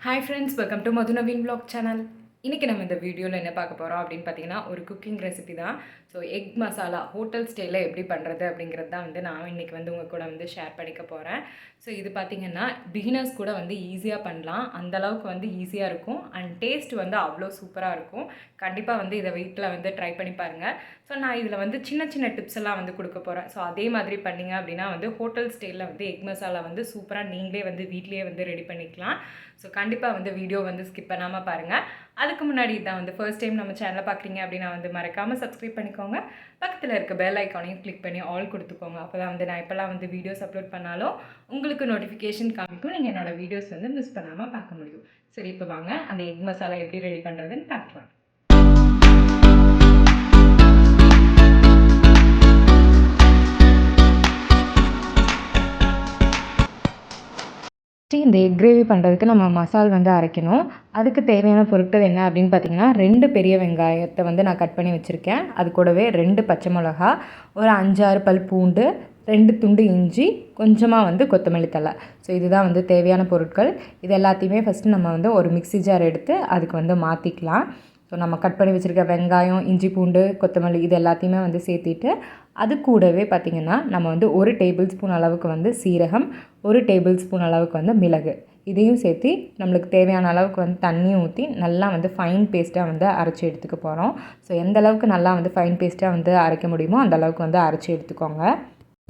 Hi friends, welcome to Madhu Naveen Vlog channel. இன்றைக்கி நம்ம இந்த வீடியோவில் என்ன பார்க்க போகிறோம் அப்படின்னு பார்த்தீங்கன்னா ஒரு குக்கிங் ரெசிபி தான். ஸோ எக் மசாலா ஹோட்டல் ஸ்டைலில் எப்படி பண்ணுறது அப்படிங்கிறது தான் நான் இன்றைக்கி உங்கள் கூட ஷேர் பண்ணிக்க போகிறேன். ஸோ இது பார்த்திங்கன்னா பிகினர்ஸ் கூட ஈஸியாக பண்ணலாம். அந்தளவுக்கு ஈஸியாக இருக்கும் அண்ட் டேஸ்ட் அவ்வளோ சூப்பராக இருக்கும். கண்டிப்பாக இதை வீட்டில் ட்ரை பண்ணி பாருங்கள். ஸோ நான் இதில் சின்ன சின்ன டிப்ஸ் எல்லாம் கொடுக்க போகிறேன். ஸோ அதே மாதிரி பண்ணிங்க அப்படின்னா ஹோட்டல் ஸ்டைலில் எக் மசாலா சூப்பராக நீங்களே வீட்லேயே ரெடி பண்ணிக்கலாம். ஸோ கண்டிப்பாக வீடியோ ஸ்கிப் பண்ணாமல் பாருங்கள். அதுக்கு முன்னாடி தான் ஃபர்ஸ்ட் டைம் நம்ம சேனலை பார்க்குறீங்க அப்படின்னா மறக்காமல் சப்ஸ்கிரைப் பண்ணிக்கோங்க. பக்கத்தில் இருக்க பெல் ஐக்கானையும் கிளிக் பண்ணி ஆல் கொடுத்துக்கோங்க. அப்போ தான் நான் இப்போல்லாம் வீடியோஸ் அப்லோட் பண்ணாலும் உங்களுக்கு நோட்டிஃபிகேஷன் காமிக்கும். நீங்கள் என்னோடய வீடியோஸ் மிஸ் பண்ணாமல் பார்க்க முடியும். சரி, இப்போ வாங்க அந்த எக் மசாலா எப்படி ரெடி பண்ணுறதுன்னு பார்க்கலாம். இந்த எக் கிரேவி பண்ணுறதுக்கு நம்ம மசால் அரைக்கணும். அதுக்கு தேவையான பொருட்கள் என்ன அப்படின்னு பார்த்தீங்கன்னா 2 பெரிய வெங்காயத்தை நான் கட் பண்ணி வச்சுருக்கேன். அது கூடவே 2 பச்சை மிளகா, ஒரு 5-6 பல் பூண்டு, 2 துண்டு இஞ்சி, கொஞ்சமாக கொத்தமல்லி தழை. ஸோ இதுதான் தேவையான பொருட்கள். இது எல்லாத்தையுமே ஃபஸ்ட்டு நம்ம ஒரு மிக்ஸி ஜார் எடுத்து அதுக்கு மாற்றிக்கலாம். ஸோ நம்ம கட் பண்ணி வச்சுருக்க வெங்காயம், இஞ்சி, பூண்டு, கொத்தமல்லி இது எல்லாத்தையுமே சேர்த்திட்டு அது கூடவே பார்த்திங்கன்னா நம்ம 1 டேபிள் ஸ்பூன் அளவுக்கு சீரகம், 1 டேபிள் ஸ்பூன் அளவுக்கு மிளகு இதையும் சேர்த்து நம்மளுக்கு தேவையான அளவுக்கு தண்ணியும் ஊற்றி நல்லா ஃபைன் பேஸ்ட்டாக அரைச்சி எடுத்துக்க போகிறோம். ஸோ எந்த அளவுக்கு நல்லா ஃபைன் பேஸ்ட்டாக அரைக்க முடியுமோ அந்த அளவுக்கு அரைச்சி எடுத்துக்கோங்க.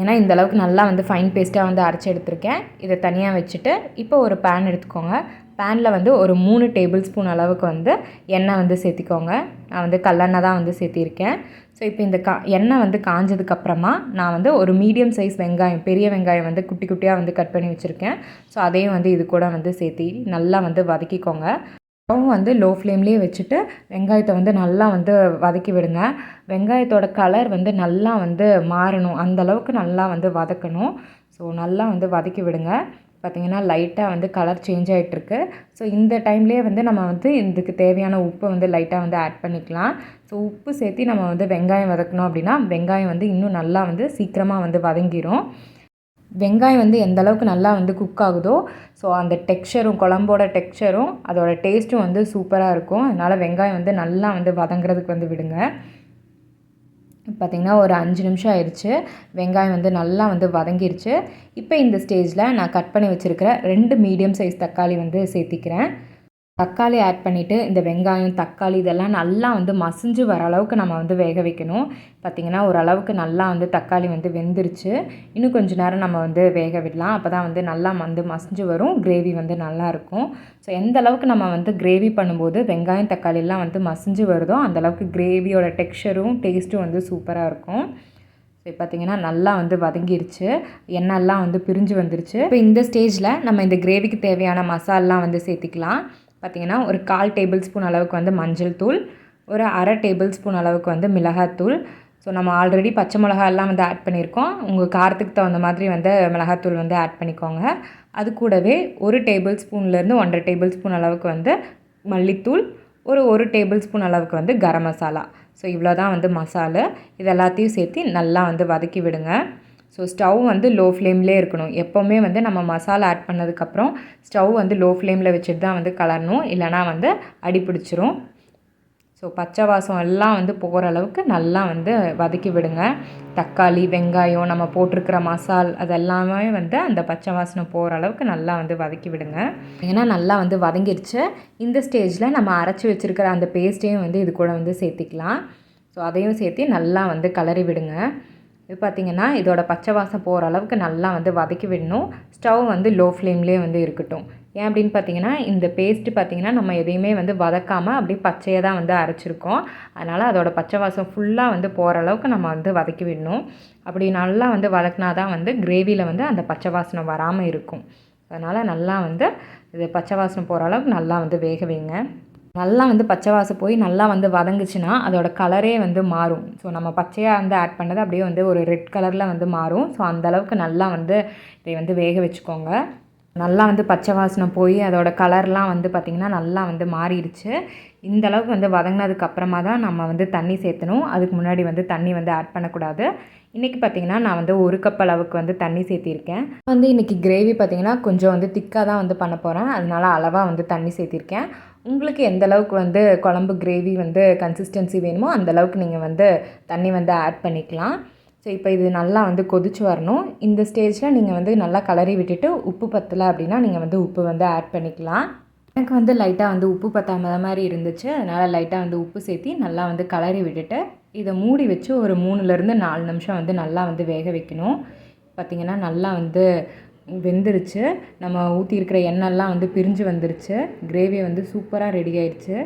ஏன்னா இந்த அளவுக்கு நல்லா ஃபைன் பேஸ்ட்டாக அரைச்சி எடுத்துருக்கேன். இதை தனியாக வச்சுட்டு இப்போ ஒரு பேன் எடுத்துக்கோங்க. பேனில் ஒரு 3 டேபிள் ஸ்பூன் அளவுக்கு எண்ணெய் சேர்த்திக்கோங்க. நான் கல்லெண்ணெய் தான் சேர்த்திருக்கேன். ஸோ இப்போ இந்த எண்ணெய் காஞ்சதுக்கப்புறமா நான் ஒரு மீடியம் சைஸ் வெங்காயம், பெரிய வெங்காயம் குட்டி குட்டியாக கட் பண்ணி வச்சுருக்கேன். ஸோ அதையும் இது கூட சேர்த்தி நல்லா வதக்கிக்கோங்க. ஸ்டவ் லோ ஃப்ளேம்லேயே வச்சுட்டு வெங்காயத்தை நல்லா வதக்கி விடுங்க. வெங்காயத்தோட கலர் நல்லா மாறணும், அந்தளவுக்கு நல்லா வதக்கணும். ஸோ நல்லா வதக்கி விடுங்க. பார்த்திங்கன்னா லைட்டாக கலர் சேஞ்ச் ஆகிட்டுருக்கு. ஸோ இந்த டைம்லேயே நம்ம இதுக்கு தேவையான உப்பை லைட்டாக ஆட் பண்ணிக்கலாம். ஸோ உப்பு சேர்த்து நம்ம வெங்காயம் வதக்கணும் அப்படின்னா வெங்காயம் இன்னும் நல்லா சீக்கிரமாக வதங்கிடும். வெங்காயம் எந்த அளவுக்கு நல்லா குக் ஆகுதோ ஸோ அந்த டெக்ஸ்சரும், குழம்போட டெக்ஸ்சரும் அதோட டேஸ்ட்டும் சூப்பராக இருக்கும். அதனால் வெங்காயம் நல்லா வதங்குறதுக்கு விடுங்க. பார்த்திங்கன்னா ஒரு 5 நிமிஷம் ஆயிடுச்சு. வெங்காயம் நல்லா வதங்கிருச்சு. இப்போ இந்த ஸ்டேஜில் நான் கட் பண்ணி வச்சுருக்கிற 2 மீடியம் சைஸ் தக்காளி சேர்த்திக்கிறேன். தக்காளி ஆட் பண்ணிவிட்டு இந்த வெங்காயம், தக்காளி இதெல்லாம் நல்லா மசிஞ்சு வர அளவுக்கு நம்ம வேக வைக்கணும். பார்த்திங்கன்னா ஓரளவுக்கு நல்லா தக்காளி வெந்துருச்சு. இன்னும் கொஞ்சம் நேரம் நம்ம வேக விடலாம். அப்போ தான் நல்லா மசிஞ்சு வரும், கிரேவி நல்லாயிருக்கும். ஸோ எந்த அளவுக்கு நம்ம கிரேவி பண்ணும்போது வெங்காயம், தக்காளியெல்லாம் மசிஞ்சு வருதோ அந்தளவுக்கு கிரேவியோட டெக்ஸ்சரும் டேஸ்ட்டும் சூப்பராக இருக்கும். ஸோ பார்த்திங்கன்னா நல்லா வதங்கிருச்சு, எண்ணெய்லாம் பிரிஞ்சு வந்துருச்சு. இப்போ இந்த ஸ்டேஜில் நம்ம இந்த கிரேவிக்கு தேவையான மசாலாம் சேர்த்திக்கலாம். பார்த்திங்கன்னா ஒரு 1/4 டேபிள் ஸ்பூன் அளவுக்கு மஞ்சள் தூள், ஒரு 1/2 டேபிள் ஸ்பூன் அளவுக்கு மிளகாத்தூள். ஸோ நம்ம ஆல்ரெடி பச்சை மிளகாயெல்லாம் ஆட் பண்ணியிருக்கோம். உங்கள் காரத்துக்கு தகுந்த மாதிரி மிளகாத்தூள் ஆட் பண்ணிக்கோங்க. அது கூடவே 1 டேபிள் ஸ்பூன்லேருந்து 1.5 டேபிள் ஸ்பூன் அளவுக்கு மல்லித்தூள், ஒரு டேபிள் ஸ்பூன் அளவுக்கு கரம் மசாலா. ஸோ இவ்வளோ தான் மசாலா. இது எல்லாத்தையும் சேர்த்து நல்லா வதக்கி விடுங்க. ஸோ ஸ்டவ் லோ ஃப்ளேம்லேயே இருக்கணும். எப்போவுமே நம்ம மசாலா ஆட் பண்ணதுக்கப்புறம் ஸ்டவ் லோ ஃப்ளேமில் வச்சுட்டு தான் கலரணும், இல்லைனா அடி பிடிச்சிரும். ஸோ பச்சை வாசம் எல்லாம் போகிற அளவுக்கு நல்லா வதக்கி விடுங்க. தக்காளி, வெங்காயம், நம்ம போட்டிருக்கிற மசால் அதெல்லாமே அந்த பச்சை வாசனை போகிற அளவுக்கு நல்லா வதக்கி விடுங்க. ஏன்னா நல்லா வதங்கிருச்சு. இந்த ஸ்டேஜில் நம்ம அரைச்சி வச்சுருக்கிற அந்த பேஸ்ட்டையும் இது கூட சேர்த்திக்கலாம். ஸோ அதையும் சேர்த்து நல்லா கலரி விடுங்க. இது பார்த்திங்கன்னா இதோட பச்சை வாசம் போகிற அளவுக்கு நல்லா வதக்கி விடணும். ஸ்டவ் லோ ஃப்ளேம்லேயே இருக்கட்டும். ஏன் அப்படின்னு பார்த்தீங்கன்னா இந்த பேஸ்ட்டு பார்த்திங்கன்னா நம்ம எதையுமே வதக்காமல் அப்படியே பச்சையாக தான் அரைச்சிருக்கோம். அதனால் அதோட பச்சை வாசம் ஃபுல்லாக போகிற அளவுக்கு நம்ம வதக்கி விடணும். அப்படி நல்லா வதக்கினா தான் கிரேவியில் அந்த பச்சை வாசனை வராமல் இருக்கும். அதனால் நல்லா இது பச்சை வாசனை போகிற அளவுக்கு நல்லா வேக வைங்க. நல்லா பச்சை வாசம் போய் நல்லா வதங்குச்சுன்னா அதோட கலரே மாறும். ஸோ நம்ம பச்சையாக ஆட் பண்ணது அப்படியே ஒரு ரெட் கலரில் மாறும். ஸோ அந்தளவுக்கு நல்லா இதை வேக வச்சுக்கோங்க. நல்லா பச்சை வாசனை போய் அதோட கலர்லாம் பார்த்திங்கன்னா நல்லா மாறிடுச்சு. இந்த அளவுக்கு வதங்கினதுக்கு அப்புறமா தான் நம்ம தண்ணி சேர்த்தணும். அதுக்கு முன்னாடி தண்ணி ஆட் பண்ணக்கூடாது. இன்றைக்கி பார்த்திங்கன்னா நான் வந்து 1 கப் அளவுக்கு வந்து தண்ணி சேர்த்திருக்கேன். வந்து இன்றைக்கி கிரேவி பார்த்திங்கன்னா கொஞ்சம் வந்து திக்காக தான் வந்து பண்ண போகிறேன். அதனால் அளவாக வந்து தண்ணி சேர்த்திருக்கேன். உங்களுக்கு எந்த அளவுக்கு வந்து குழம்பு கிரேவி வந்து கன்சிஸ்டன்சி வேணுமோ அந்தளவுக்கு நீங்கள் வந்து தண்ணி வந்து ஆட் பண்ணிக்கலாம். ஸோ இப்போ இது நல்லா வந்து கொதிச்சு வரணும். இந்த ஸ்டேஜில் நீங்கள் வந்து நல்லா கலரி விட்டுட்டு உப்பு பத்தலை அப்படின்னா நீங்கள் வந்து உப்பு வந்து ஆட் பண்ணிக்கலாம். எனக்கு வந்து லைட்டாக வந்து உப்பு பத்தாத மாதிரி இருந்துச்சு. அதனால் லைட்டாக வந்து உப்பு சேர்த்தி நல்லா வந்து கலரி விட்டுட்டு இதை மூடி வச்சு ஒரு 3லேருந்து 4 நிமிஷம் வந்து நல்லா வந்து வேக வைக்கணும். பார்த்திங்கன்னா நல்லா வந்து வெந்துருச்சு. நம்ம ஊற்றிருக்கிற எண்ணெய்லாம் வந்து பிரிஞ்சு வந்துருச்சு. கிரேவி வந்து சூப்பராக ரெடி ஆயிடுச்சு.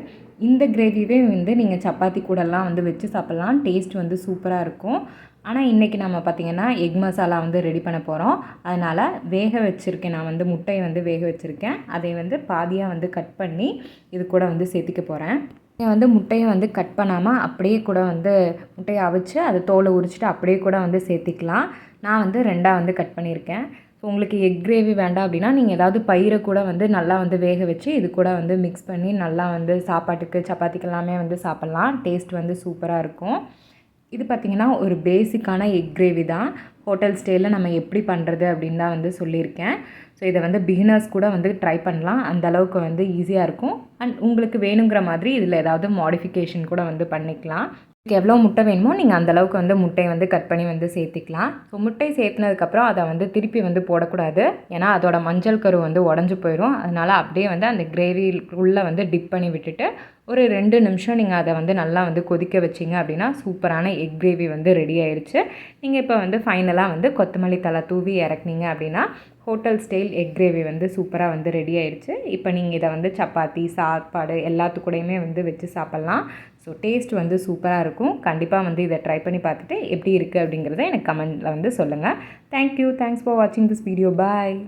இந்த கிரேவியே வந்து நீங்கள் சப்பாத்தி கூடலாம் வந்து வச்சு சாப்பிட்லாம். டேஸ்ட் வந்து சூப்பராக இருக்கும். ஆனால் இன்றைக்கி நம்ம பார்த்திங்கன்னா எக் மசாலா வந்து ரெடி பண்ண போகிறோம். அதனால் வேக வச்சுருக்கேன், நான் வந்து முட்டையை வந்து வேக வச்சுருக்கேன். அதை வந்து பாதியாக வந்து கட் பண்ணி இது கூட வந்து சேர்த்திக்க போகிறேன். நீங்கள் வந்து முட்டையை வந்து கட் பண்ணாமல் அப்படியே கூட வந்து முட்டையை அவிச்சு அதை தோலை உரிச்சிட்டு அப்படியே கூட வந்து சேர்த்திக்கலாம். நான் வந்து 2ஆக வந்து கட் பண்ணியிருக்கேன். ஸோ உங்களுக்கு எக் கிரேவி வேண்டாம் அப்படின்னா நீங்கள் ஏதாவது பயிரை கூட வந்து நல்லா வந்து வேக வச்சு இது கூட வந்து மிக்ஸ் பண்ணி நல்லா வந்து சாப்பாட்டுக்கு சப்பாத்திக்கு எல்லாமே வந்து சாப்பிட்லாம். டேஸ்ட் வந்து சூப்பராக இருக்கும். இது பார்த்திங்கன்னா ஒரு பேசிக்கான எக் கிரேவி தான். ஹோட்டல் ஸ்டைலில் நம்ம எப்படி பண்ணுறது அப்படின்னு தான் வந்து சொல்லியிருக்கேன். ஸோ இதை வந்து பிகினர்ஸ் கூட வந்து ட்ரை பண்ணலாம். அந்த அளவுக்கு வந்து ஈஸியாக இருக்கும். அண்ட் உங்களுக்கு வேணுங்கிற மாதிரி இதில் ஏதாவது மாடிஃபிகேஷன் கூட வந்து பண்ணிக்கலாம். எவ்வளோ முட்டை வேணுமோ நீங்கள் அந்தளவுக்கு வந்து முட்டையை வந்து கட் பண்ணி வந்து சேர்த்திக்கலாம். ஸோ முட்டை சேர்த்துனதுக்கப்புறம் அதை வந்து திருப்பி வந்து போடக்கூடாது. ஏன்னா அதோட மஞ்சள் கரு வந்து உடஞ்சி போயிடும். அதனால் அப்படியே வந்து அந்த கிரேவிக்குள்ளே வந்து டிப் பண்ணி விட்டுட்டு ஒரு 2 நிமிஷம் நீங்கள் அதை வந்து நல்லா வந்து கொதிக்க வச்சிங்க அப்படின்னா சூப்பரான எக் கிரேவி வந்து ரெடி ஆயிடுச்சு. நீங்கள் இப்போ வந்து ஃபைனலாக வந்து கொத்தமல்லி தழை தூவி இறக்குனீங்க அப்படின்னா ஹோட்டல் ஸ்டைல் எக் கிரேவி வந்து சூப்பராக வந்து ரெடி ஆயிடுச்சு. இப்போ நீங்கள் இதை வந்து சப்பாத்தி, சாப்பாடு எல்லாத்துக்கூடையுமே வந்து வச்சு சாப்பிட்லாம். ஸோ டேஸ்ட் வந்து சூப்பராக இருக்கும். கண்டிப்பாக வந்து இதை ட்ரை பண்ணி பார்த்துட்டு எப்படி இருக்குது அப்படிங்கிறத எனக்கு கமெண்ட்டில் வந்து சொல்லுங்கள். தேங்க்யூ. தேங்க்ஸ் ஃபார் வாட்சிங் திஸ் வீடியோ. பாய்.